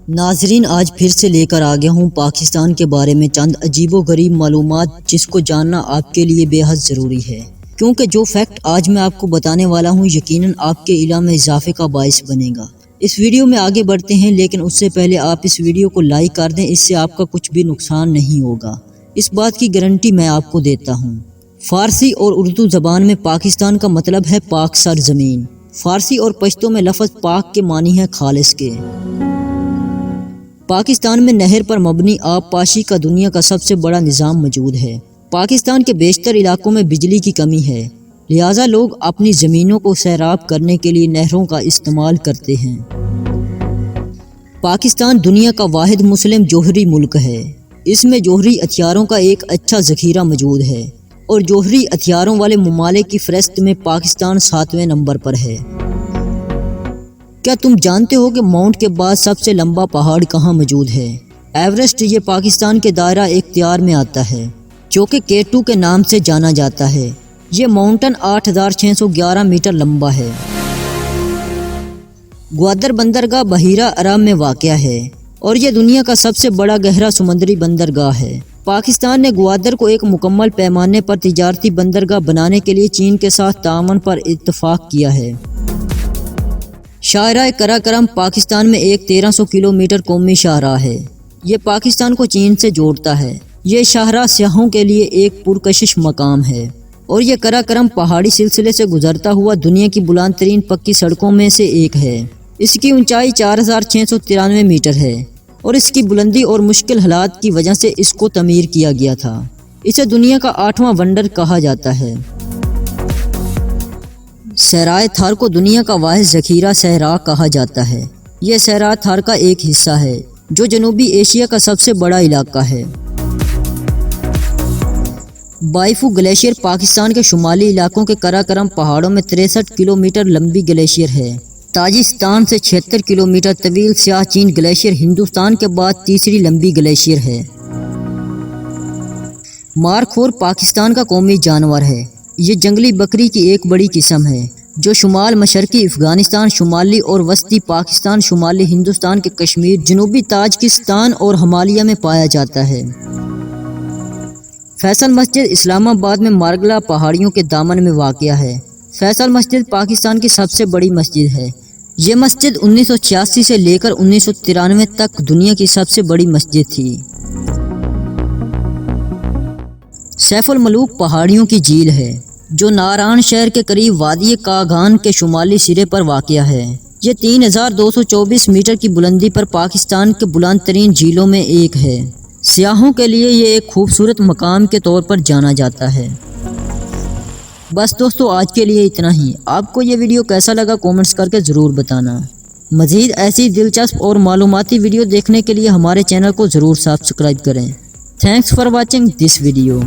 ناظرین، آج پھر سے لے کر آ گیا ہوں پاکستان کے بارے میں چند عجیب و غریب معلومات جس کو جاننا آپ کے لیے بے حد ضروری ہے، کیونکہ جو فیکٹ آج میں آپ کو بتانے والا ہوں یقیناً آپ کے علم میں اضافے کا باعث بنے گا۔ اس ویڈیو میں آگے بڑھتے ہیں، لیکن اس سے پہلے آپ اس ویڈیو کو لائک کر دیں، اس سے آپ کا کچھ بھی نقصان نہیں ہوگا، اس بات کی گارنٹی میں آپ کو دیتا ہوں۔ فارسی اور اردو زبان میں پاکستان کا مطلب ہے پاک سرزمین۔ فارسی اور پشتو میں لفظ پاک کے معنی ہے خالص کے۔ پاکستان میں نہر پر مبنی آب پاشی کا دنیا کا سب سے بڑا نظام موجود ہے۔ پاکستان کے بیشتر علاقوں میں بجلی کی کمی ہے، لہٰذا لوگ اپنی زمینوں کو سیراب کرنے کے لیے نہروں کا استعمال کرتے ہیں۔ پاکستان دنیا کا واحد مسلم جوہری ملک ہے۔ اس میں جوہری ہتھیاروں کا ایک اچھا ذخیرہ موجود ہے اور جوہری ہتھیاروں والے ممالک کی فہرست میں پاکستان 7ویں نمبر پر ہے۔ کیا تم جانتے ہو کہ ماؤنٹ کے بعد سب سے لمبا پہاڑ کہاں موجود ہے؟ ایورسٹ۔ یہ پاکستان کے دائرہ اختیار میں آتا ہے، جو کہ K2 کے نام سے جانا جاتا ہے۔ یہ ماؤنٹن 8611 میٹر لمبا ہے۔ گوادر بندرگاہ بحیرہ عرب میں واقع ہے اور یہ دنیا کا سب سے بڑا گہرا سمندری بندرگاہ ہے۔ پاکستان نے گوادر کو ایک مکمل پیمانے پر تجارتی بندرگاہ بنانے کے لیے چین کے ساتھ تعاون پر اتفاق کیا ہے۔ شاہراہ قراقرم پاکستان میں ایک 1300 کلومیٹر قومی شاہراہ ہے۔ یہ پاکستان کو چین سے جوڑتا ہے۔ یہ شاہراہ سیاحوں کے لیے ایک پرکشش مقام ہے اور یہ قراقرم پہاڑی سلسلے سے گزرتا ہوا دنیا کی بلند ترین پکی سڑکوں میں سے ایک ہے۔ اس کی اونچائی 4693 میٹر ہے اور اس کی بلندی اور مشکل حالات کی وجہ سے اس کو تعمیر کیا گیا تھا۔ اسے دنیا کا 8واں ونڈر کہا جاتا ہے۔ صحرائے تھار کو دنیا کا واحد ذخیرہ صحرا کہا جاتا ہے۔ یہ صحرا تھار کا ایک حصہ ہے جو جنوبی ایشیا کا سب سے بڑا علاقہ ہے۔ بائیفو گلیشیئر پاکستان کے شمالی علاقوں کے قراقرم پہاڑوں میں 63 کلومیٹر لمبی گلیشیئر ہے۔ تاجکستان سے 76 کلومیٹر طویل سیاہ چین گلیشیئر ہندوستان کے بعد تیسری لمبی گلیشیئر ہے۔ مارخور پاکستان کا قومی جانور ہے۔ یہ جنگلی بکری کی ایک بڑی قسم ہے جو شمال مشرقی افغانستان، شمالی اور وسطی پاکستان، شمالی ہندوستان کے کشمیر، جنوبی تاجکستان اور ہمالیہ میں پایا جاتا ہے۔ فیصل مسجد اسلام آباد میں مارگلا پہاڑیوں کے دامن میں واقع ہے۔ فیصل مسجد پاکستان کی سب سے بڑی مسجد ہے۔ یہ مسجد 1986 سے لے کر 1993 تک دنیا کی سب سے بڑی مسجد تھی۔ سیف الملوک پہاڑیوں کی جھیل ہے جو ناران شہر کے قریب وادی کاغان کے شمالی سرے پر واقع ہے۔ یہ 3224 میٹر کی بلندی پر پاکستان کے بلند ترین جھیلوں میں ایک ہے۔ سیاحوں کے لیے یہ ایک خوبصورت مقام کے طور پر جانا جاتا ہے۔ بس دوستو، آج کے لیے اتنا ہی۔ آپ کو یہ ویڈیو کیسا لگا کامنٹس کر کے ضرور بتانا۔ مزید ایسی دلچسپ اور معلوماتی ویڈیو دیکھنے کے لیے ہمارے چینل کو ضرور سبسکرائب کریں۔ Thanks for watching this video.